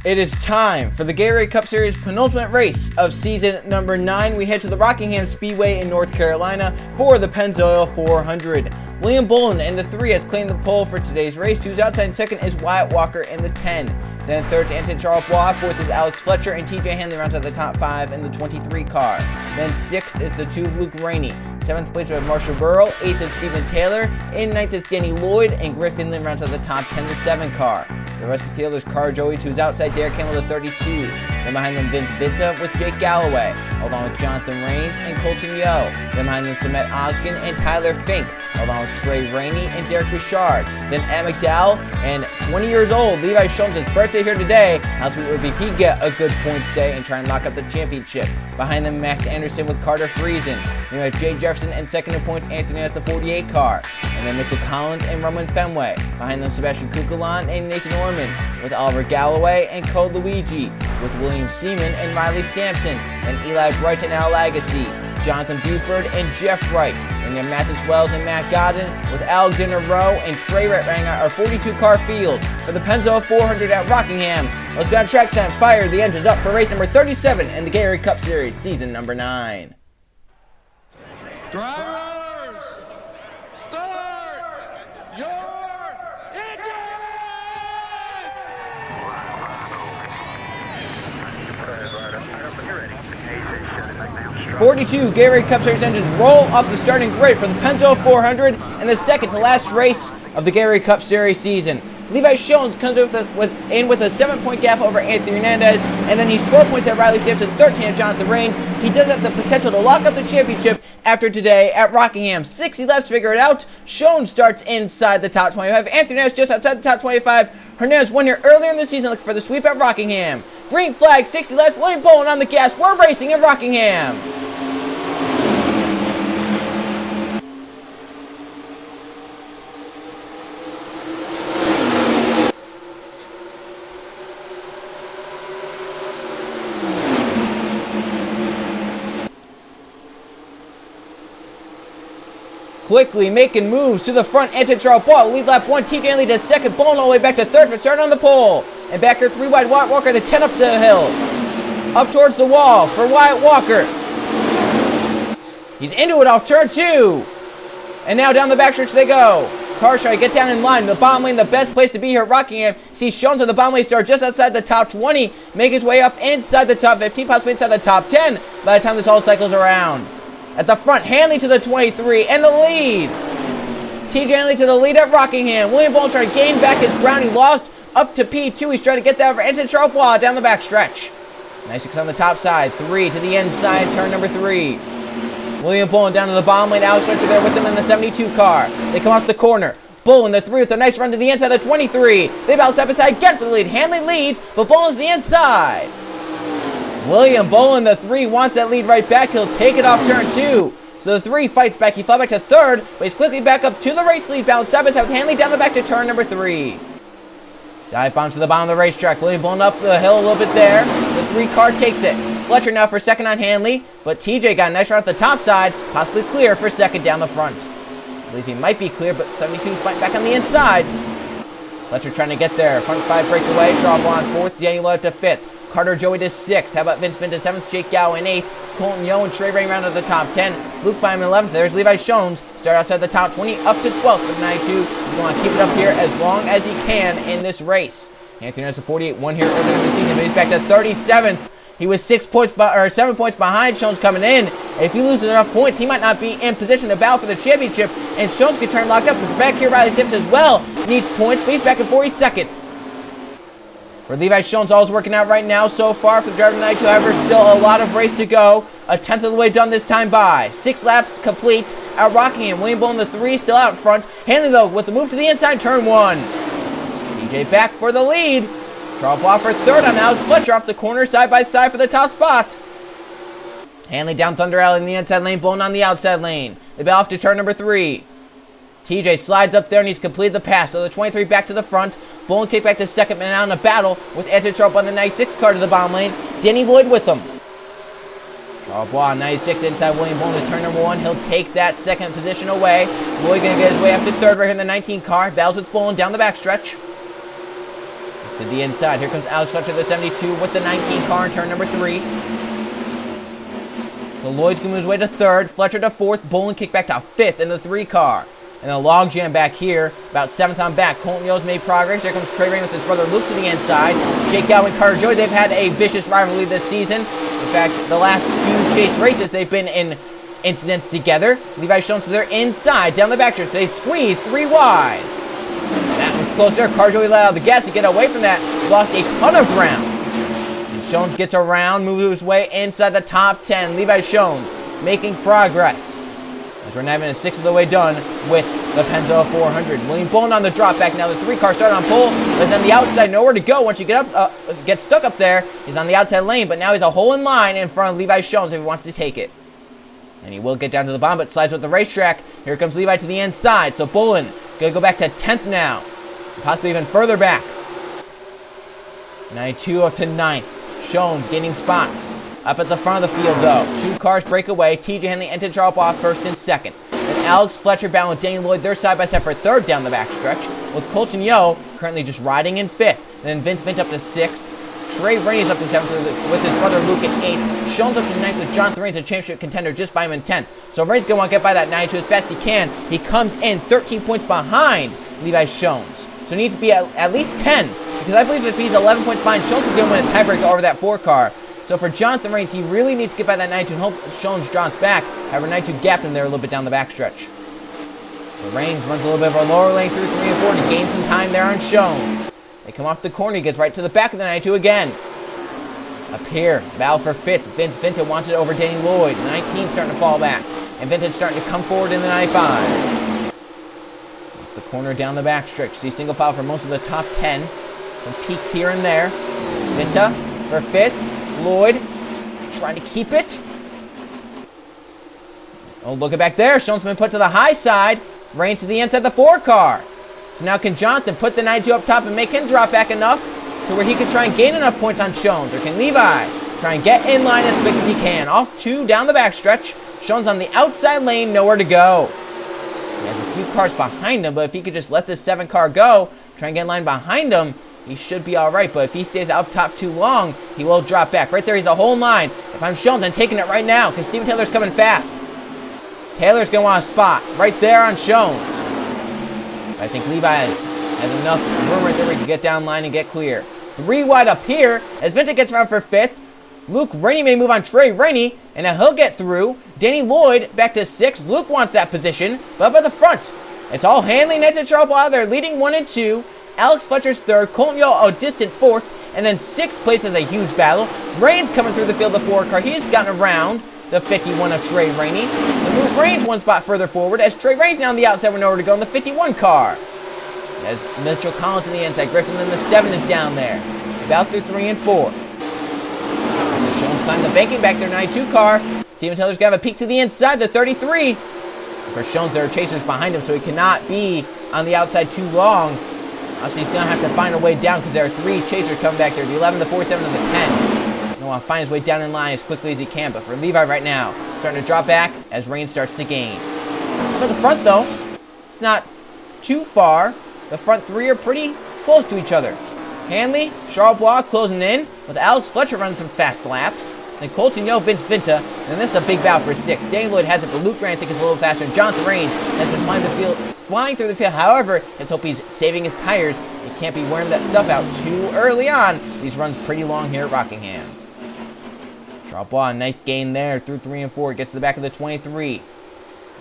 It is time for the Gatorade Cup Series penultimate race of season number 9. We head to the Rockingham Speedway in North Carolina for the Pennzoil 400. William Bolin in the 3 has claimed the pole for today's race. Who's outside? And second is Wyatt Walker in the 10. Then third to Anton Charles Bois. Fourth is Alex Fletcher, and TJ Hanley rounds out the top 5 in the 23 car. Then sixth is the 2 of Luke Rainey. 7th place is Marshall Burrow. 8th is Stephen Taylor. In 9th is Danny Lloyd, and Griffin Lynn rounds out the top 10 to 7 car. The rest of the field is Car Joey, who's outside, Derek Campbell to 32. Then behind them, Vince Vinta with Jake Galloway, along with Jonathan Rains and Colton Yo. Then behind them, Samet Oskin and Tyler Fink, along with Trey Rainey and Derek Bouchard. Then Ed McDowell and 20 years old, Levi Schultz, his birthday here today. How sweet would it be if he get a good points day and try and lock up the championship. Behind them, Max Anderson with Carter Friesen. Then we have Jay Jefferson and second in points, Anthony has the 48 car. And then Mitchell Collins and Roman Fenway. Behind them, Sebastian Kukulon and Nathan Orman, with Oliver Galloway and Cole Luigi, with William Seaman and Riley Sampson, and Eli Bright and Al Agassi, Jonathan Buford and Jeff Wright, and then Mathis Wells and Matt Godden, with Alexander Rowe and Trey Rattranger, our 42-car field for the Pennzoil 400 at Rockingham. Let's go on track stand, fire the engines up for race number 37 in the Gatorade Cup Series, season number 9. Drivers, start your engines! 42 Gatorade Cup Series engines roll off the starting grid for the Pennzoil 400 and the second to last race of the Gatorade Cup Series season. Levi Schultz comes in with a 7-point gap over Anthony Hernandez, and then he's 12 points at Riley Sampson, 13 at Jonathan Rains. He does have the potential to lock up the championship after today at Rockingham. 60 laps to figure it out. Schultz starts inside the top 25. Anthony Hernandez just outside the top 25. Hernandez won here earlier in the season looking for the sweep at Rockingham. Green flag, 60 laps. William Bolin on the gas. We're racing at Rockingham. Quickly making moves to the front, Anton Charles Bois lead lap 1, TJ Hanley to second, Bolin all the way back to third for start on the pole. And back here 3 wide, Wyatt Walker the 10 up the hill. Up towards the wall for Wyatt Walker. He's into it off turn 2. And now down the backstretch they go. Car trying to get down in line. The bottom lane, the best place to be here at Rockingham. Sees Schultz on the bottom lane start just outside the top 20. Make his way up inside the top 15, possibly inside the top 10 by the time this all cycles around. At the front, Hanley to the 23 and the lead. TJ Hanley to the lead at Rockingham. William Bolin trying to gain back his ground. He lost up to P2. He's trying to get that over Anton Charles Bois down the back stretch. Nice 6 on the top side. 3 to the inside, turn number 3. William Bolin down to the bottom lane. Alex Fletcher there with him in the 72 car. They come off the corner. Bolin, the 3 with a nice run to the inside, the 23. They bounce side by side again for the lead. Hanley leads, but Bolin's the inside. William Bolin, the 3, wants that lead right back. He'll take it off turn 2. So the 3 fights back. He fell back to third, but he's quickly back up to the race lead. Bounce side by side with Hanley down the back to turn number 3. Dive bomb to the bottom of the racetrack. William Bolin up the hill a little bit there. The 3 car takes it. Fletcher now for second on Hanley, but TJ got a nice run at the top side, possibly clear for second down the front. I believe he might be clear, but 72's fighting back on the inside. Fletcher trying to get there. Front 5 breakaway. Charles on 4th. Danny Lloyd to 5th. Carter Joey to 6th. How about Vince Vinta 7th? Jake Galloway in 8th. Colton Yo and Trey Rain round to the top 10. Luke Byman 11th. There's Levi Schultz. Start outside the top 20 up to 12th with 92. He's going to keep it up here as long as he can in this race. Anthony has a 48 won here earlier in the season, but he's back to 37th. He was 7 points behind Schultz coming in. If he loses enough points, he might not be in position to battle for the championship, and Schultz can turn locked up. It's back here, Riley Simpson as well. Needs points, but he's back in 42nd. For Levi Schultz, all's working out right now so far for the driver tonight. However, still a lot of race to go. A 10th of the way done this time by. 6 laps complete at Rockingham. William Bolin, the 3, still out in front. Hanley, though, with the move to the inside, turn 1. TJ back for the lead. Charles Bois for third on Alex Fletcher off the corner, side by side for the top spot. Hanley down Thunder Alley in the inside lane, Bolin on the outside lane. They back off to turn number 3. TJ slides up there and he's completed the pass. So the 23 back to the front. Bolin kick back to second, man out in a battle with Anton Charles on the 96 car to the bottom lane. Danny Lloyd with them. Charles Bois, 96 inside William Bolin to turn number 1. He'll take that second position away. Lloyd going to get his way up to third right here in the 19 car. Battles with Bolin down the backstretch. To the inside. Here comes Alex Fletcher, the 72, with the 19 car in turn number 3. So Lloyd's going to move his way to 3rd. Fletcher to 4th. Bolin kick back to 5th in the 3 car. And a log jam back here. About 7th on back. Colton Yo's made progress. Here comes Trey Rain with his brother Luke to the inside. Jake Galvin, Carter Joy. They've had a vicious rivalry this season. In fact, the last few chase races, they've been in incidents together. Levi Jones to their inside. Down the backstretch. They squeeze 3 wide. And that was close there. Carter Joy let out the gas to get away from that. Lost a ton of ground. Jones gets around, moves his way inside the top 10. Levi Jones making progress. As we're not even a 6th of the way done with the Pennzoil 400. William Bolin on the drop back now. The 3 car started on pole. But on the outside, nowhere to go. Once you get stuck up there, he's on the outside lane. But now he's a hole in line in front of Levi Jones if he wants to take it. And he will get down to the bottom, but slides with the racetrack. Here comes Levi to the inside. So Bolin going to go back to 10th now. Possibly even further back. 92 up to 9th. Jones gaining spots. Up at the front of the field, though. 2 cars break away. TJ Henley and Charles off 1st and 2nd. And Alex Fletcher bound with Danny Lloyd. They're side by side for 3rd down the backstretch. With Colton Yo currently just riding in 5th. Then Vince Vint up to 6th. Trey Rainey's up to 7th with his brother Luke at 8th. Jones up to 9th with Jonathan Raines, a championship contender, just by him in 10th. So Raines going to want to get by that 92 as fast as he can. He comes in 13 points behind Levi Jones. So he needs to be at least 10. Because I believe if he's 11 points behind, Jones is going to win a tiebreaker over that 4 car. So for Jonathan Raines, he really needs to get by that 92 and hope Jones drops back. However, 92 gapped him there a little bit down the backstretch. So Raines runs a little bit of a lower lane through 3 and 4 to gain some time there on Jones. They come off the corner, he gets right to the back of the 92 again. Up here, battle for 5th. Vince Vintage wants it over Danny Lloyd. 19 starting to fall back. And Vintage starting to come forward in the 95. Off the corner down the backstretch. See single file for most of the top 10. Some peaks here and there. Vinta for 5th. Lloyd trying to keep it. Oh, look at back there. Jones been put to the high side. Rains to the inside the 4 car. So now can Jonathan put the 92 up top and make him drop back enough to where he can try and gain enough points on Jones? Or can Levi try and get in line as quick as he can? Off 2 down the backstretch. Jones on the outside lane, nowhere to go. He has a few cars behind him, but if he could just let this 7 car go, try and get in line behind him, he should be all right. But if he stays up top too long, he will drop back. Right there, he's a whole line. If I'm Jones, I'm taking it right now because Steven Taylor's coming fast. Taylor's going to want a spot right there on Jones. I think Levi has enough room right there where he can get down line and get clear. 3 wide up here as Vinta gets around for 5th. Luke Rainey may move on Trey Rainey, and now he'll get through. Danny Lloyd back to 6th. Luke wants that position, but up at the front, it's all Hanley, Ned, and Charles out there leading 1 and 2. Alex Fletcher's 3rd, Colton Yo a distant 4th, and then 6th place is a huge battle. Raines coming through the field, the 4 car. He's gotten around the 51 of Trey Rainey. So move Raines 1 spot further forward as Trey Raines now on the outside with nowhere to go in the 51 car. As Mitchell Collins to the inside, Griffin in the 7 is down there. About through 3 and 4. Jones climbing the banking back there, 92 car. Steven Taylor's got a peek to the inside, the 33. For Jones, there are chasers behind him, so he cannot be on the outside too long. So he's going to have to find a way down because there are 3 chasers coming back there. The 11, the 47, and the 10. He'll want to find his way down in line as quickly as he can. But for Levi right now, starting to drop back as Rain starts to gain. For the front, though, it's not too far. The front 3 are pretty close to each other. Hanley, Charles closing in, with Alex Fletcher running some fast laps. Then Colton Yo, Vince Vinta, and this is a big battle for 6. Danny Lloyd has it, but Luke Grant I think is a little faster. And Jonathan Raines has been flying through the field. However, let's hope he's saving his tires. He can't be wearing that stuff out too early on. These runs pretty long here at Rockingham. Charles, nice gain there through 3 and 4. Gets to the back of the 23.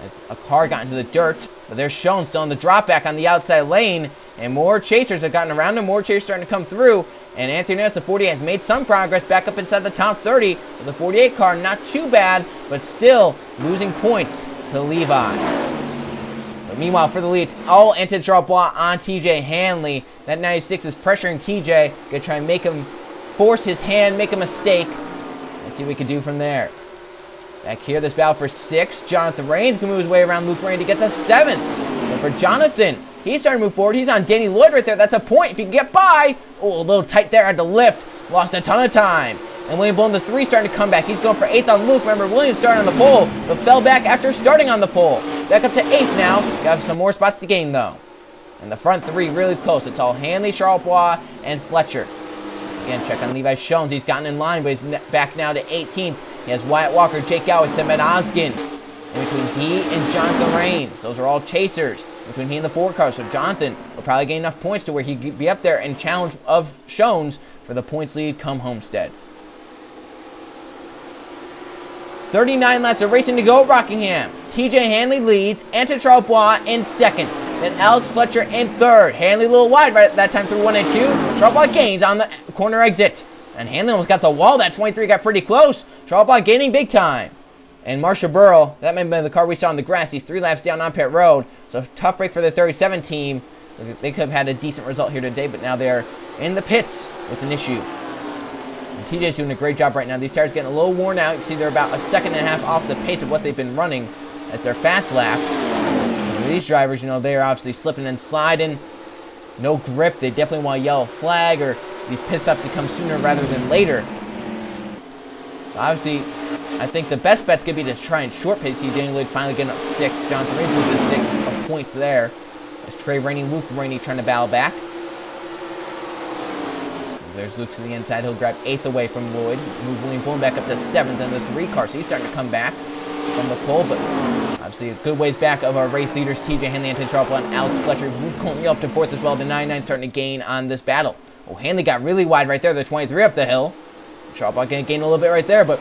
As a car got into the dirt, but they're shown still in the drop back on the outside lane. And more chasers have gotten around him. More chasers starting to come through. And Anthony Ness, the 48, has made some progress back up inside the top 30. With the 48 car, not too bad, but still losing points to Levi. But meanwhile, for the lead, it's all Charles on TJ Hanley. That 96 is pressuring TJ. Gonna try and make him force his hand, make a mistake. Let's see what we can do from there. Back here, this battle for 6. Jonathan Raines can move his way around Luke Rain to get to 7th. So for Jonathan, he's starting to move forward. He's on Danny Lloyd right there. That's a point if he can get by. Oh, a little tight there. Had to lift. Lost a ton of time. And William Bowden, the 3, starting to come back. He's going for 8th on Luke. Remember, William started on the pole, but fell back after starting on the pole. Back up to 8th now. Got some more spots to gain, though. And the front three really close. It's all Hanley, Charlebois, and Fletcher. Once again, check on Levi Shones. He's gotten in line, but he's back now to 18th. He has Wyatt Walker, Jake Gowey, Semet Oskin. In between he and Jonathan Rains. Those are all chasers. Between he and the 4 cars. So Jonathan will probably gain enough points to where he could be up there and challenge of Shones for the points lead come Homestead. 39 laps of racing to go at Rockingham. TJ Hanley leads, Anton Charlebois in second. Then Alex Fletcher in third. Hanley a little wide right at that time through 1 and 2. Charlebois gains on the corner exit. And Hanley almost got the wall. That 23 got pretty close. Charlebois gaining big time. And Marsha Burrow, that may have been the car we saw on the grass. He's 3 laps down on pit road. So tough break for the 37 team. They could have had a decent result here today, but now they're in the pits with an issue. And TJ's doing a great job right now. These tires getting a little worn out. You can see they're about a second and a half off the pace of what they've been running at their fast laps. And these drivers, they're obviously slipping and sliding. No grip. They definitely want a yellow flag or these pit stops to come sooner rather than later. So obviously, I think the best bet's going to be to try and short pace. See Daniel Lloyd finally getting up 6. Jonathan Rains moves to 6. A point there. As Trey Rainey, Luke Rainey trying to battle back. There's Luke to the inside. He'll grab 8th away from Lloyd. Move William Boone back up to 7th in the 3 car. So he's starting to come back from the pole. But obviously a good ways back of our race leaders. TJ Hanley, Anton Charlebois, and Alex Fletcher. Move Colton up to 4th as well. The 99 starting to gain on this battle. Oh, Hanley got really wide right there. The 23 up the hill. Charlebois going to gain a little bit right there. But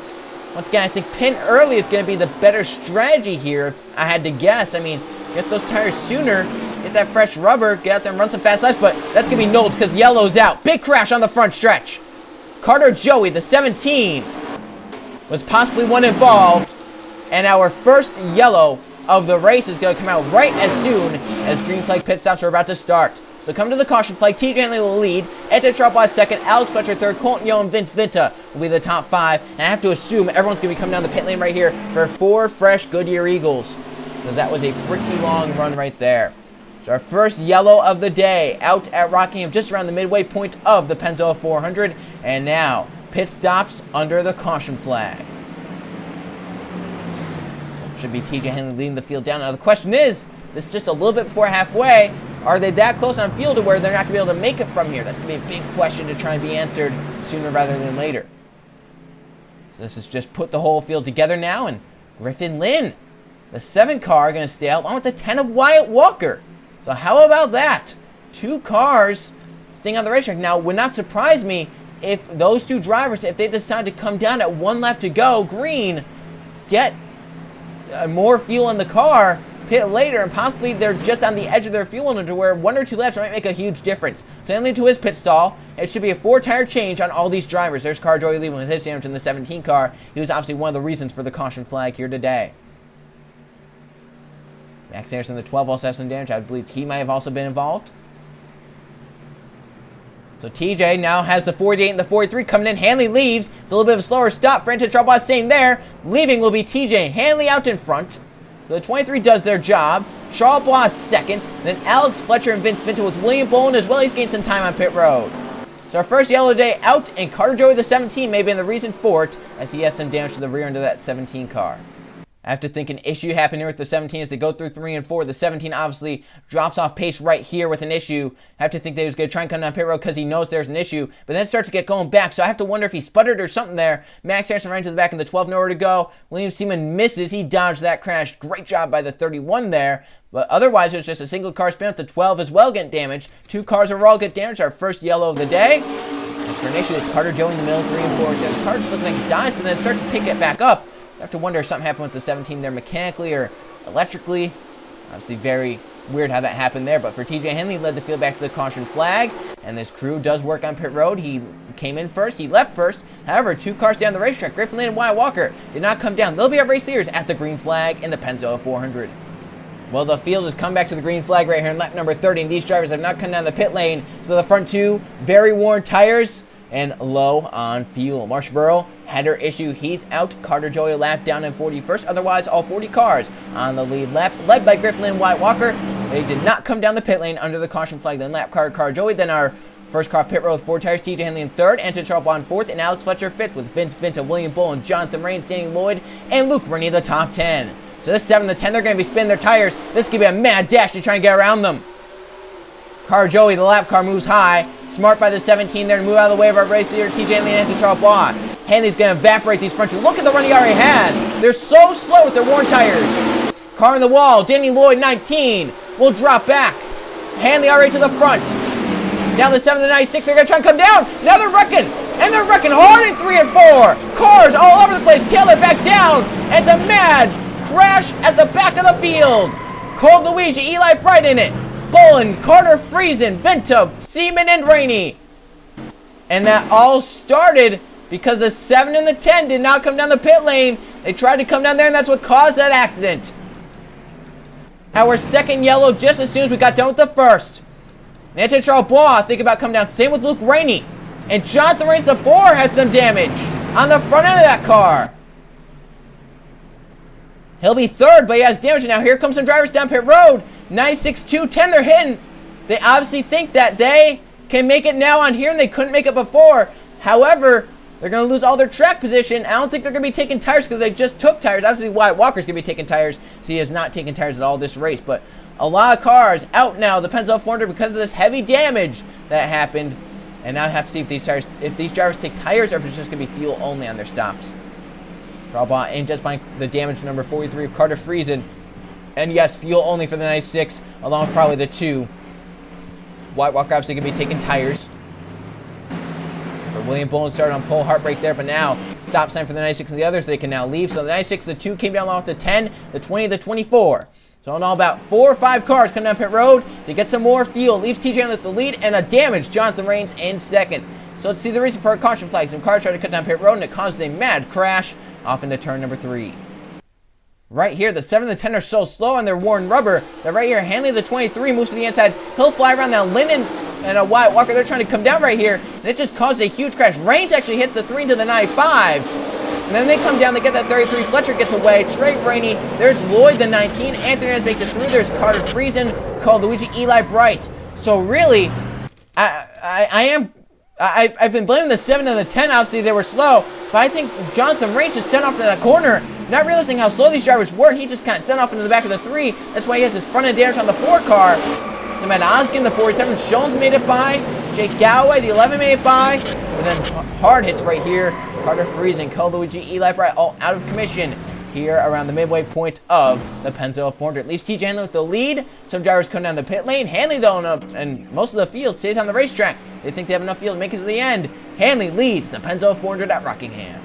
once again, I think pin early is going to be the better strategy here, if I had to guess. I mean, get those tires sooner, get that fresh rubber, get out there and run some fast laps, but that's going to be nulled because yellow's out. Big crash on the front stretch. Carter Joey, the 17, was possibly one involved, and our first yellow of the race is going to come out right as soon as green flag pit stops are about to start. So come to the caution flag. TJ Hanley will lead. Anton Charlebois second. Alex Fletcher third. Colton Yo and Vince Vinta will be the top 5. And I have to assume everyone's going to be coming down the pit lane right here for 4 fresh Goodyear Eagles, because that was a pretty long run right there. So our first yellow of the day out at Rockingham, just around the midway point of the Pennzoil 400. And now pit stops under the caution flag. So it should be TJ Hanley leading the field down. Now the question is, this is just a little bit before halfway. Are they that close on field to where they're not going to be able to make it from here? That's going to be a big question to try and be answered sooner rather than later. So this is just put the whole field together now, and Griffin Lynn, the 7 car, going to stay out along with the 10 of Wyatt Walker. So how about that? 2 cars staying on the racetrack. Now, it would not surprise me if those 2 drivers, if they decide to come down at 1 lap to go, green, get more fuel in the car, pit later, and possibly they're just on the edge of their fuel limit to where 1 or 2 laps might make a huge difference. So Hanley to his pit stall. It should be a 4-tire change on all these drivers. There's Car Joey leaving with his damage in the 17 car. He was obviously one of the reasons for the caution flag here today. Max Anderson, the 12, also has some damage. I believe he might have also been involved. So TJ now has the 48 and the 43 coming in. Hanley leaves. It's a little bit of a slower stop for Anton Charlebois, staying there. Leaving will be TJ Hanley out in front. So the 23 does their job. Charlebois second. Then Alex Fletcher and Vince Vinta with William Bowen as well. He's gained some time on pit road. So our first yellow day out, and Carter Joey, the 17, may have been the reason for it, as he has some damage to the rear end of that 17 car. I have to think an issue happened here with the 17 as they go through 3 and 4. The 17 obviously drops off pace right here with an issue. I have to think that he was going to try and come down pit road because he knows there's an issue, but then starts to get going back. So I have to wonder if he sputtered or something there. Max Harrison ran to the back in the 12, nowhere to go. William Seaman misses. He dodged that crash. Great job by the 31 there. But otherwise, it was just a single car spin with the 12 as well getting damaged. 2 cars overall get damaged. Our first yellow of the day. As for an issue, it's Carter Joey in the middle, 3 and 4. The car just looking like it dies, but then starts to pick it back up. I have to wonder if something happened with the 17 there mechanically or electrically. Obviously very weird how that happened there, but for TJ Henley, led the field back to the caution flag, and this crew does work on pit road. He came in first, he left first. However, 2 cars down the racetrack, Griffin Lane and Wyatt Walker, did not come down. They'll be our race leaders at the green flag in the Pennzoil 400. Well, the field has come back to the green flag right here in lap number 30, and these drivers have not come down the pit lane, so the front 2, very worn tires and low on fuel. Marsha Burrow had her issue. He's out. Carter Joey a lap down in 41st. Otherwise, all 40 cars on the lead lap, led by Griffin and Wyatt Walker. They did not come down the pit lane under the caution flag. Then lap car Carter Joey. Then our first car pit road with 4 tires. TJ Henley in 3rd. Anton Charlebois in 4th. And Alex Fletcher 5th with Vince Vinta, William Bull, and Jonathan Rains, Danny Lloyd, and Luke Rennie the top 10. So this 7 to 10, they're going to be spinning their tires. This is going to be a mad dash to try and get around them. Car Joey, the lap car, moves high. Smart by the 17 there to move out of the way of our race leader, TJ Hanley and Charles Baugh. Hanley's going to evaporate these front two. Look at the run he already has. They're so slow with their worn tires. Car in the wall. Danny Lloyd, 19, will drop back. Hanley already to the front. Now the 7 to 96, they're going to try and come down. Now they're wrecking. And they're wrecking hard in 3 and 4. Cars all over the place. Taylor back down. And it's a mad crash at the back of the field. Cold Luigi, Eli Bright in it. Bolin, Carter Friesen, Venta, Seaman, and Rainey. And that all started because the 7 and the 10 did not come down the pit lane. They tried to come down there, and that's what caused that accident. Our second yellow just as soon as we got done with the first. Nathan Charles Baugh think about coming down. Same with Luke Rainey. And Jonathan Raines, the 4, has some damage on the front end of that car. He'll be third, but he has damage. Now here comes some drivers down pit road. 96, 210, they're hitting. They obviously think that they can make it now on here, and they couldn't make it before. However, they're going to lose all their track position. I don't think they're going to be taking tires because they just took tires. Obviously, Wyatt Walker's going to be taking tires, so he has not taken tires at all this race. But a lot of cars out now, the Pennzoil 400, because of this heavy damage that happened. And now I have to see if these drivers take tires or if it's just going to be fuel only on their stops. Traubach and just find the damage to number 43 of Carter Friesen. And yes, fuel only for the 96, along with probably the 2. Wyatt Walker obviously going to be taking tires. For William Bolin started on pole, heartbreak there, but now stop sign for the 96 and the others, they can now leave. So the 96, the 2 came down along with the 10, the 20, the 24. So in all, about 4 or 5 cars coming down pit road to get some more fuel. Leaves TJ Hanley with the lead and a damaged Jonathan Raines in second. So let's see the reason for a caution flag. Some cars try to cut down pit road and it causes a mad crash off into turn number 3. Right here, the 7 and the 10 are so slow on their worn rubber that right here, Hanley, the 23, moves to the inside. He'll fly around now. Linden and a Wyatt Walker, they're trying to come down right here, and it just causes a huge crash. Raines actually hits the 3 into the 95. And then they come down, they get that 33. Fletcher gets away. Trey Rainey. There's Lloyd, the 19. Anthony Hernandez makes it through. There's Carter Friesen, called Luigi, Eli Bright. So really, I've been blaming the 7 and the 10. Obviously, they were slow. But I think Jonathan Raines just sent off to that corner, not realizing how slow these drivers were. He just kind of sent off into the back of the 3. That's why he has his front end damage on the 4 car. So Matt Oskin, the 47. Shones made it by. Jake Galloway, the 11, made it by. And then hard hits right here. Carter Friesen, Cole Luigi, Eli Bright, all out of commission here around the midway point of the Pennzoil 400. Leaves TJ Hanley with the lead. Some drivers come down the pit lane. Hanley, though, and most of the field stays on the racetrack. They think they have enough field to make it to the end. Hanley leads the Pennzoil 400 at Rockingham.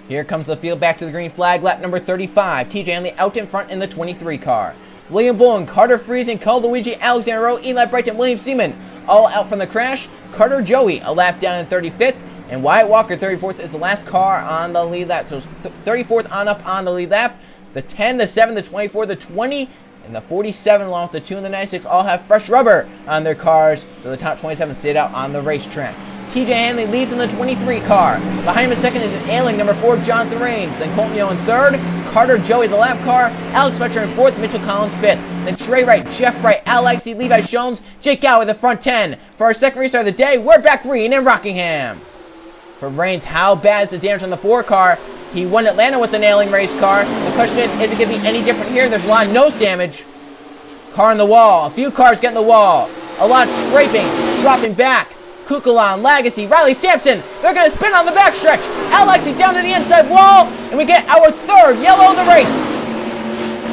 Here comes the field back to the green flag. Lap number 35. TJ Hanley out in front in the 23 car. William Bullen, Carter Friesen, Cole Luigi, Alexander Rowe, Eli Bright, and William Seaman all out from the crash. Carter Joey a lap down in 35th. And Wyatt Walker, 34th, is the last car on the lead lap. So 34th on up on the lead lap. The 10, the 7, the 24, the 20, and the 47, along with the 2 and the 96, all have fresh rubber on their cars. So the top 27 stayed out on the racetrack. TJ Hanley leads in the 23 car. Behind him in second is an ailing number 4, Jonathan Raines. Then Colton Yo in third. Carter Joey, the lap car. Alex Fletcher in fourth. Mitchell Collins fifth. Then Trey Wright, Jeff Bright, Alexi, Levi Shones, Jake Galloway, the front 10. For our second restart of the day, we're back green in Rockingham. For Raines, how bad is the damage on the 4 car? He won Atlanta with an ailing race car. The question is it going to be any different here? There's a lot of nose damage. Car on the wall. A few cars getting the wall. A lot scraping, dropping back. Kukulon, Lagacy, Riley Sampson. They're going to spin on the backstretch. Alexi down to the inside wall. And we get our third yellow of the race.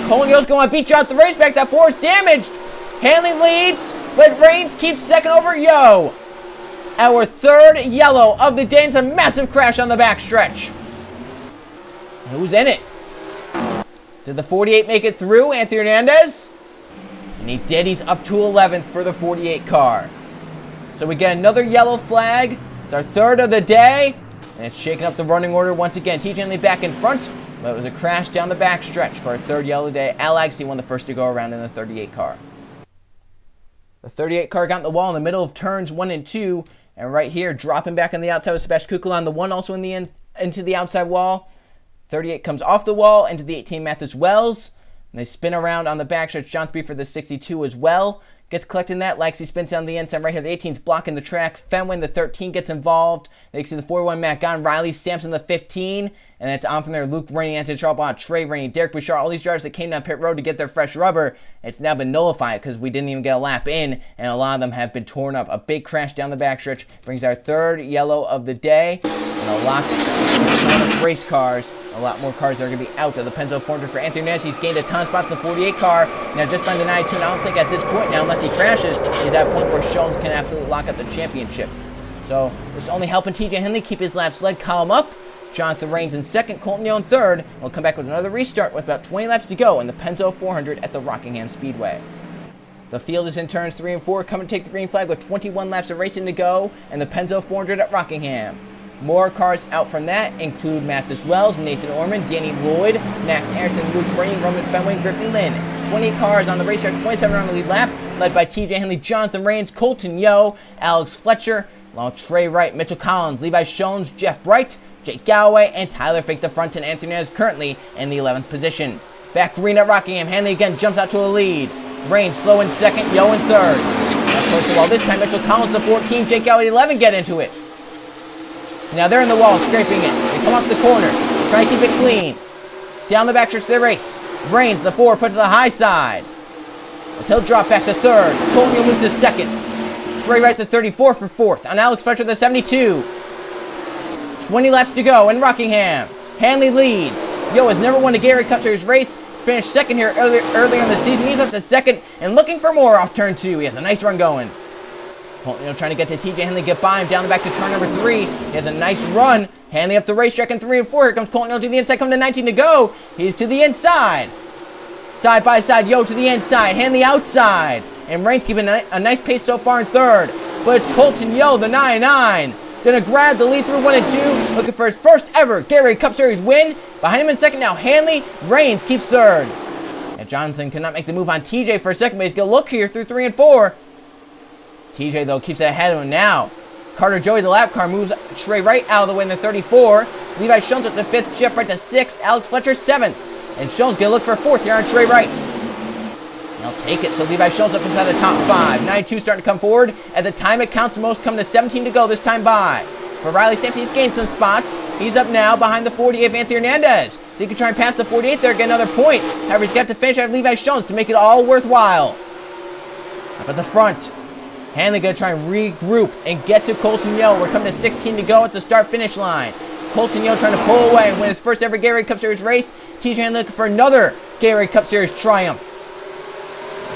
Colin Yo's going to beat you out the race back. That 4 is damaged. Hanley leads, but Raines keeps second over Yo. Our third yellow of the day. It's a massive crash on the backstretch. Who's in it? Did the 48 make it through? Anthony Hernandez? And he did. He's up to 11th for the 48 car. So we get another yellow flag. It's our third of the day. And it's shaking up the running order once again. TJ Hanley back in front. But it was a crash down the backstretch for our third yellow day. Alex, he won the first to go around in the 38 car. The 38 car got in the wall in the middle of turns 1 and 2. And right here, dropping back on the outside with Sebastian Kukulon. The 1 also in the end, into the outside wall. 38 comes off the wall into the 18 Mathis Wells. And they spin around on the backstretch. John 3 for the 62 as well. gets collected in that. Lexi spins down the inside right here. The 18's blocking the track. Fenway, the 13, gets involved. They see the 41 Matt Gunn. Riley Sampson, the 15. And it's on from there. Luke Rainey, Anthony Charbonneau, Trey Rainey, Derek Bouchard, all these drivers that came down pit road to get their fresh rubber. It's now been nullified because we didn't even get a lap in, and a lot of them have been torn up. A big crash down the backstretch brings our third yellow of the day, and a lot of race cars. A lot more cars that are going to be out of the Pennzoil 400 for Anthony Hernandez. He's gained a ton of spots in the 48 car. Now just behind the 92, and I don't think at this point now, unless he crashes, is that point where Jones can absolutely lock up the championship. So this is only helping TJ Henley keep his lap sled column up. Jonathan Rains in second, Colton Yeo in third. We'll come back with another restart with about 20 laps to go in the Pennzoil 400 at the Rockingham Speedway. The field is in turns 3 and 4, coming to take the green flag with 21 laps of racing to go in the Pennzoil 400 at Rockingham. More cars out from that include Mathis Wells, Nathan Orman, Danny Lloyd, Max Aronson, Luke Rainey, Roman Fenway, Griffin Lynn. 28 cars on the racetrack, 27 on the lead lap, led by TJ Henley, Jonathan Rains, Colton Yeo, Alex Fletcher, along Trey Wright, Mitchell Collins, Levi Shones, Jeff Bright, Jake Galloway, and Tyler Fink the front, and Anthony Hernandez currently in the 11th position. Back green at Rockingham, Henley again jumps out to a lead. Rains slow in second, Yeo in third. Close to the wall this time, Mitchell Collins the 14, Jake Galloway the 11 get into it. Now they're in the wall, scraping it. They come off the corner, try to keep it clean. Down the backstretch of the race. Rains, the 4, put to the high side. He'll drop back to third. Colton Yeo moves to second. Trey Wright, the 34 for fourth. On Alex Fletcher, the 72. 20 laps to go in Rockingham. Hanley leads. Yeo has never won a Gatorade Cup Series race. Finished second here earlier in the season. He's up to second and looking for more off turn 2. He has a nice run going. Colton Yeo trying to get to TJ Henley, get by him, down the back to turn number 3. He has a nice run. Hanley up the racetrack in 3 and 4. Here comes Colton Yeo to the inside, come to 19 to go. He's to the inside. Side by side, Yeo to the inside, Hanley outside. And Rains keeping a nice pace so far in third. But it's Colton Yeo, the 99. Gonna grab the lead through 1 and 2. Looking for his first ever Gatorade Cup Series win. Behind him in second now, Hanley. Rains keeps third. And Jonathan cannot make the move on TJ for a second, but he's gonna look here through 3 and 4. TJ, though, keeps it ahead of him now. Carter Joey, the lap car, moves Trey Wright out of the way in the 34. Levi Shones at the 5th, Jeff Wright to 6th, Alex Fletcher 7th. And Shones gonna look for 4th here on Trey Wright. They'll take it, so Levi Shones up inside the top 5. 92 starting to come forward. At the time it counts the most, coming to 17 to go this time by. For Riley Sampson, he's gained some spots. He's up now behind the 48 of Anthony Hernandez. So he can try and pass the 48 there, get another point. However, he's got to finish out Levi Shones to make it all worthwhile. Up at the front. Hanley going to try and regroup and get to Colton Yeo. We're coming to 16 to go at the start-finish line. Colton Yeo trying to pull away and win his first ever Gatorade Cup Series race. TJ Hanley looking for another Gatorade Cup Series triumph.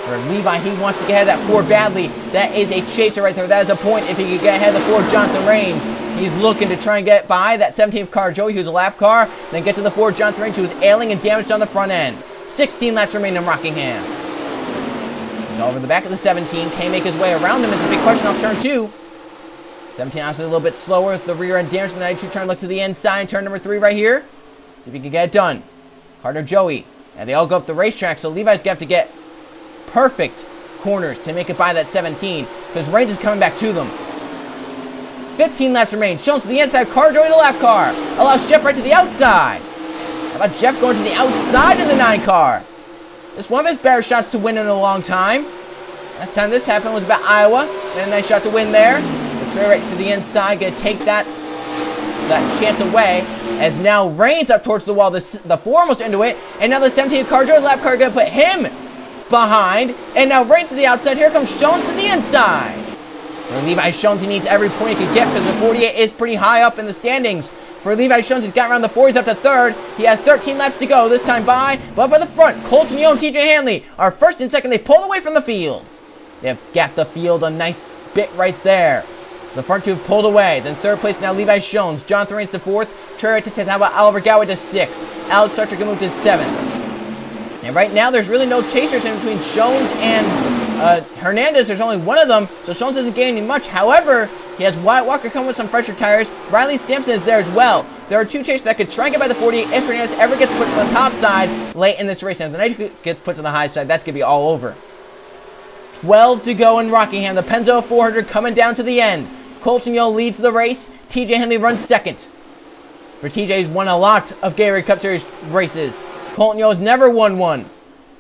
For Levi, he wants to get ahead of that 4 badly. That is a chaser right there. That is a point if he could get ahead of the 4 Jonathan Rains. He's looking to try and get by that 17th car, Joey, who's a lap car. Then get to the 4 Jonathan Rains, who is ailing and damaged on the front end. 16 laps remain in Rockingham. He's over the back of the 17. Can't make his way around him. It's a big question off turn 2. 17 obviously a little bit slower with the rear end damage. The 92 trying to look to the inside. Turn number 3 right here. See if he can get it done. Carter Joey. And they all go up the racetrack, so Levi's going to have to get perfect corners to make it by that 17. Because Rains is coming back to them. 15 laps remain. Shones to the inside. Carter Joey the lap car. Allows Jeff right to the outside. How about Jeff going to the outside of the 9 car? This is one of his better shots to win in a long time. Last time this happened was about Iowa. And a nice shot to win there. The Trey right to the inside. Going to take that chance away. As now Rains up towards the wall. The 4 almost into it. And now the 17 car, Joey lap car, going to put him behind. And now Rains to the outside. Here comes Shones to the inside. For Levi Shones, he needs every point he could get because the 48 is pretty high up in the standings. For Levi Shones, he's got around the 4. He's up to 3rd. He has 13 laps to go this time by. But by the front, Colton Yeo and TJ Hanley are 1st and 2nd. They pulled away from the field. They have gapped the field a nice bit right there. The front 2 have pulled away. Then 3rd place now Levi Shones. Jonathan Rains to 4th. Trey Wright to 5th. How about Oliver Galloway to 6th? Alex Fletcher can move to 7th. And right now, there's really no chasers in between Shones and Hernandez. There's only one of them, so Shones isn't gaining much. However, he has Wyatt Walker coming with some fresher tires. Riley Sampson is there as well. There are 2 chasers that could try and get by the 48 if Hernandez ever gets put to the top side late in this race. And if the 90 gets put to the high side, that's going to be all over. 12 to go in Rockingham. The Pennzoil 400 coming down to the end. Colton Yeo leads the race. TJ Henley runs 2nd. For TJ's won a lot of Gatorade Cup Series races. Colton Yeo has never won one.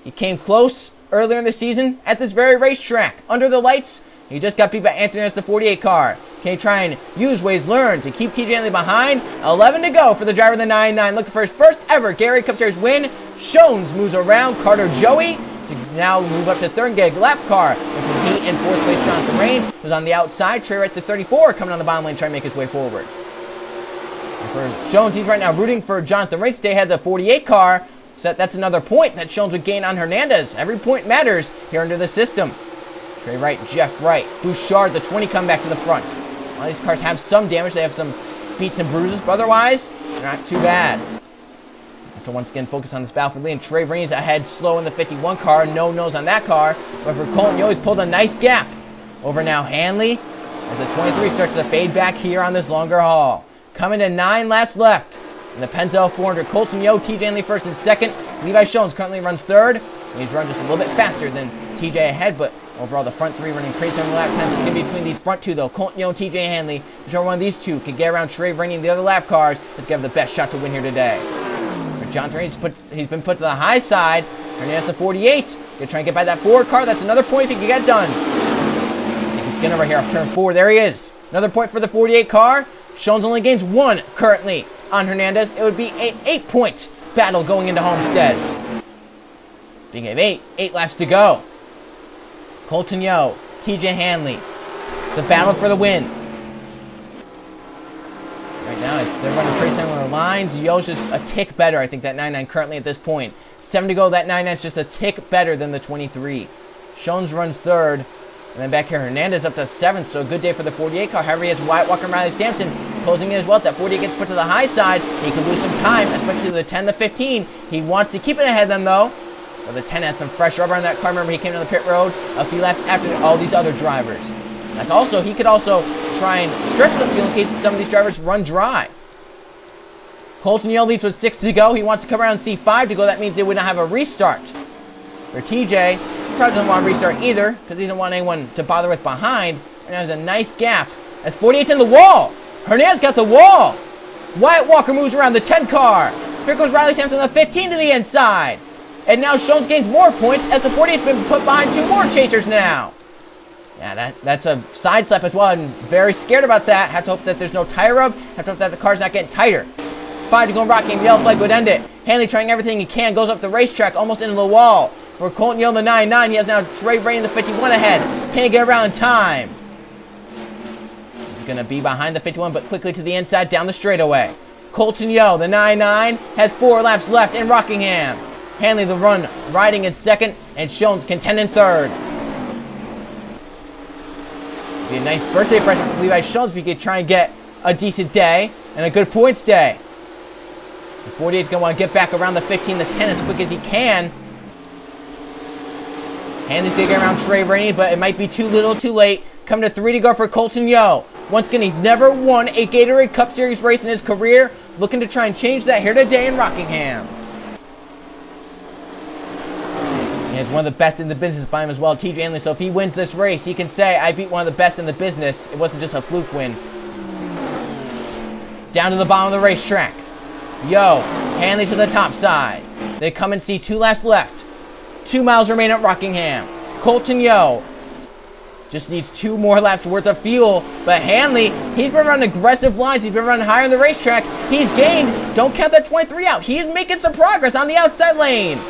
He came close earlier in the season at this very racetrack. Under the lights, he just got beat by Anthony Hernandez, the 48 car. Can he try and use what he's learned to keep TJ Hanley behind? 11 to go for the driver of the 9-9. Looking for his first ever Gatorade Cup Series win. Shones moves around Carter Joey to now move up to third and get a lap car. Into heat in fourth place, Jonathan Rains, who's on the outside. Trey Wright, the 34, coming on the bottom lane, trying to make his way forward. And for Shones, he's right now rooting for Jonathan Rains to stay ahead of the 48 car. So that's another point that Shones would gain on Hernandez. Every point matters here under the system. Trey Wright, Jeff Wright, Bouchard, the 20 come back to the front. All these cars have some damage. They have some beats and bruises, but otherwise, they're not too bad. Have to once again focus on this battle for the lead. And Trey Rains ahead slow in the 51 car. No nose on that car. But for Colton Yo, he's pulled a nice gap. Over now Hanley as the 23 starts to fade back here on this longer haul. Coming to 9 laps left. In the Pennzoil 400, Colton Yo, TJ Hanley first and second. Levi Shones currently runs third. He's run just a little bit faster than TJ ahead, but overall the front three running crazy on the lap times. It's going to be between these front two though. Colton Yo and TJ Hanley. Whichever one of these two can get around Trey Rainey and the other lap cars, let's give the best shot to win here today. For Jonathan Rainey, he's been put to the high side. Hernandez the 48. Gonna try and get by that 4 car. That's another point if he can get done. I think he's getting over here off turn 4. There he is. Another point for the 48 car. Shones only gains 1 currently on Hernandez. It would be an 8-point battle going into Homestead. Speaking of 8 laps to go. Colton Yo, TJ Hanley, the battle for the win. Right now, they're running pretty similar lines. Yo's just a tick better, I think, that 9-9 currently at this point. 7 to go, that 9-9 is just a tick better than the 23. Shones runs third. And then back here, Hernandez up to 7th, so a good day for the 48 car. However, he has Wyatt Walker and Riley Sampson closing in as well. If that 48 gets put to the high side, he could lose some time, especially the 10, the 15. He wants to keep it ahead of them, though. But the 10 has some fresh rubber on that car. Remember, he came to the pit road a few laps after all these other drivers. That's also, he could also try and stretch the field in case some of these drivers run dry. Colton Yo leads with 6 to go. He wants to come around C5 to go. That means they would not have a restart. For TJ, he probably doesn't want to restart either because he doesn't want anyone to bother with behind. And there's a nice gap as 48's in the wall. Hernandez got the wall. Wyatt Walker moves around the 10 car. Here goes Riley Sampson on the 15 to the inside. And now Shones gains more points as the 48's been put behind 2 more chasers now. Yeah, that's a side slap as well. I'm very scared about that. Have to hope that there's no tire rub. Have to hope that the car's not getting tighter. 5 to go rocking. The yellow flag would end it. Hanley trying everything he can. Goes up the racetrack almost into the wall. For Colton Yo, the 9-9, he has now Trey Rainey, the 51 ahead. Can't get around in time. He's going to be behind the 51, but quickly to the inside, down the straightaway. Colton Yo, the 9-9, has 4 laps left in Rockingham. Hanley, the run, riding in second, and Shones contending third. Be a nice birthday present for Levi Shones if he could try and get a decent day and a good points day. The 48's going to want to get back around the 15, the 10 as quick as he can. Hanley's going to get around Trey Rainey, but it might be too little, too late. Coming to 3 to go for Colton Yo. Once again, he's never won a Gatorade Cup Series race in his career. Looking to try and change that here today in Rockingham. And he's one of the best in the business by him as well, TJ Hanley. So if he wins this race, he can say, I beat one of the best in the business. It wasn't just a fluke win. Down to the bottom of the racetrack. Yo, Hanley to the top side. They come and see 2 laps left. 2 miles remain at Rockingham. Colton Yo just needs 2 more laps worth of fuel. But Hanley, he's been running aggressive lines. He's been running higher in the racetrack. He's gained. Don't count that 23 out. He is making some progress on the outside lane.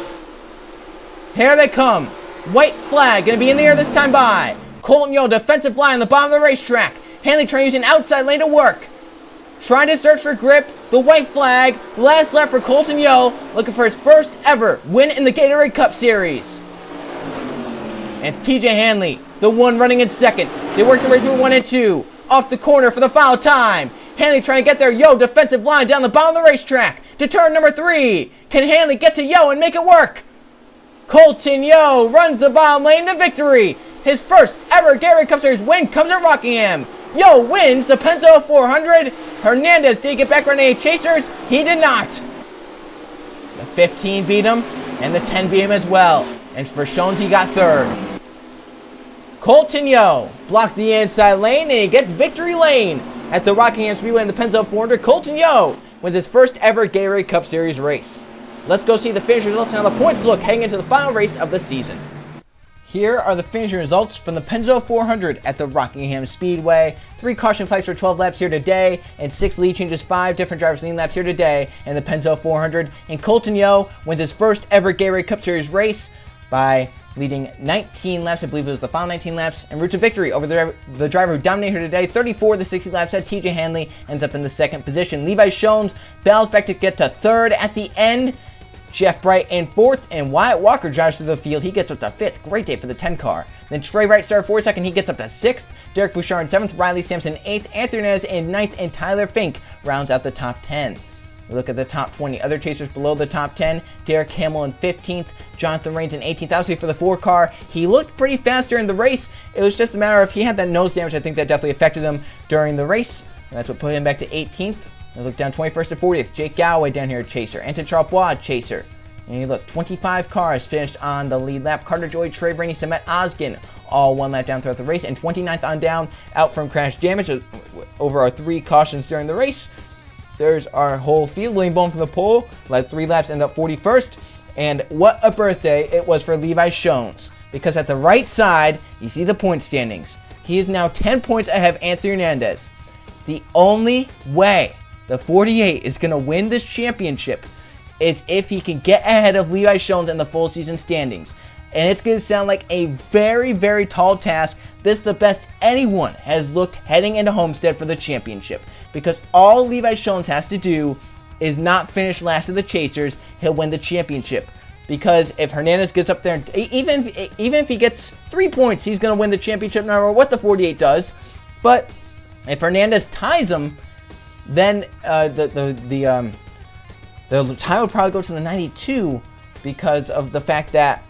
Here they come. White flag going to be in the air this time by Colton Yo, defensive line on the bottom of the racetrack. Hanley trying to use an outside lane to work. Trying to search for grip. The white flag. Last lap for Colton Yo. Looking for his first ever win in the Gatorade Cup Series. And it's TJ Hanley, the one running in second. They work their way through 1 and 2. Off the corner for the final time. Hanley trying to get there. Yo, defensive line down the bottom of the racetrack. To turn number 3. Can Hanley get to Yo and make it work? Colton Yo runs the bottom lane to victory. His first ever Gatorade Cup Series win comes at Rockingham. Yo wins the Pennzoil 400. Hernandez did get back running 8 chasers. He did not. The 15 beat him, and the 10 beat him as well. And for Shones, he got third. Colton Yo blocked the inside lane, and he gets victory lane at the Rockingham Speedway in the Pennzoil 400. Colton Yo wins his first ever Gatorade Cup Series race. Let's go see the finish results and how the points look heading into the final race of the season. Here are the finishing results from the Pennzoil 400 at the Rockingham Speedway. 3 caution flags for 12 laps here today, and 6 lead changes, 5 different drivers leading laps here today in the Pennzoil 400. And Colton Yo wins his first ever Gatorade Cup Series race by leading 19 laps. I believe it was the final 19 laps, and route to victory over the driver who dominated here today. 34 of the 60 laps at TJ Hanley ends up in the second position. Levi Shones battles back to get to third at the end. Jeff Bright in fourth, and Wyatt Walker drives through the field. He gets up to fifth. Great day for the 10 car. Then Trey Wright started 42nd. He gets up to sixth. Derek Bouchard in seventh. Riley Sampson in eighth. Anthony Hernandez in ninth, and Tyler Fink rounds out the top 10. We look at the top 20 other chasers below the top 10. Derek Hamill in 15th. Jonathan Rains in 18th. Obviously for the 4 car, he looked pretty fast during the race. It was just a matter of he had that nose damage. I think that definitely affected him during the race, and that's what put him back to 18th. We look down 21st to 40th. Jake Galloway down here, chaser. Anton Charbois, chaser. And you look, 25 cars finished on the lead lap. Carter Joy, Trey Rainey, Samet Oskin, all 1 lap down throughout the race. And 29th on down, out from crash damage over our 3 cautions during the race. There's our whole field. William Bone from the pole, led 3 laps, ended up 41st. And what a birthday it was for Levi Shones. Because at the right side, you see the point standings. He is now 10 points ahead of Anthony Hernandez. The only way the 48 is going to win this championship is if he can get ahead of Levi Shones in the full season standings. And it's going to sound like a very, very tall task. This is the best anyone has looked heading into Homestead for the championship. Because all Levi Shones has to do is not finish last of the chasers, he'll win the championship. Because if Hernandez gets up there, even if he gets 3 points, he's going to win the championship no matter what the 48 does. But if Hernandez ties him, then the tie would probably go to the 92 because of the fact that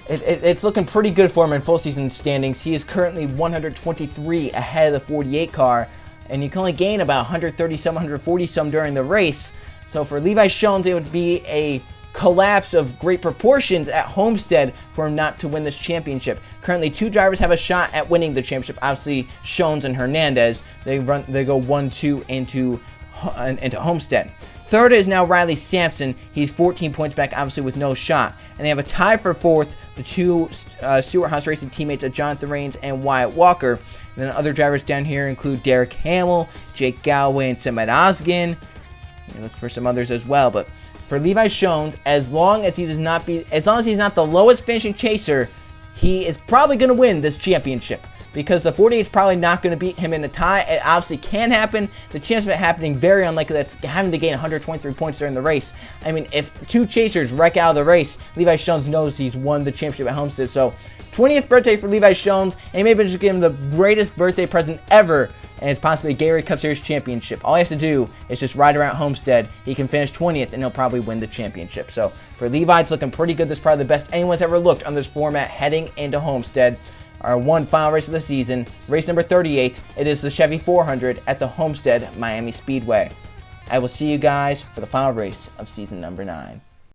it's looking pretty good for him in full season standings. He is currently 123 ahead of the 48 car, and you can only gain about 130-some, 140-some during the race. So for Levi Shones, it would be a collapse of great proportions at Homestead for him not to win this championship. Currently, 2 drivers have a shot at winning the championship. Obviously, Shones and Hernandez. They go 1-2 into Homestead. Third is now Riley Sampson. He's 14 points back, obviously with no shot. And they have a tie for fourth, the 2 Stewart Haas Racing teammates of Jonathan Rains and Wyatt Walker. And then other drivers down here include Derek Hamill, Jake Galloway, and Samet Oskin. You look for some others as well. But for Levi Shones, as long as he's not the lowest finishing chaser, he is probably going to win this championship. Because the 48 is probably not going to beat him in a tie. It obviously can happen. The chance of it happening, very unlikely. That's having to gain 123 points during the race. I mean, if 2 chasers wreck out of the race, Levi Shones knows he's won the championship at Homestead. So, 20th birthday for Levi Shones, and maybe just give him the greatest birthday present ever, and it's possibly a Gatorade Cup Series championship. All he has to do is just ride around Homestead. He can finish 20th, and he'll probably win the championship. So, for Levi, it's looking pretty good. This is probably the best anyone's ever looked on this format heading into Homestead. Our one final race of the season, race number 38. It is the Chevy 400 at the Homestead Miami Speedway. I will see you guys for the final race of season number 9.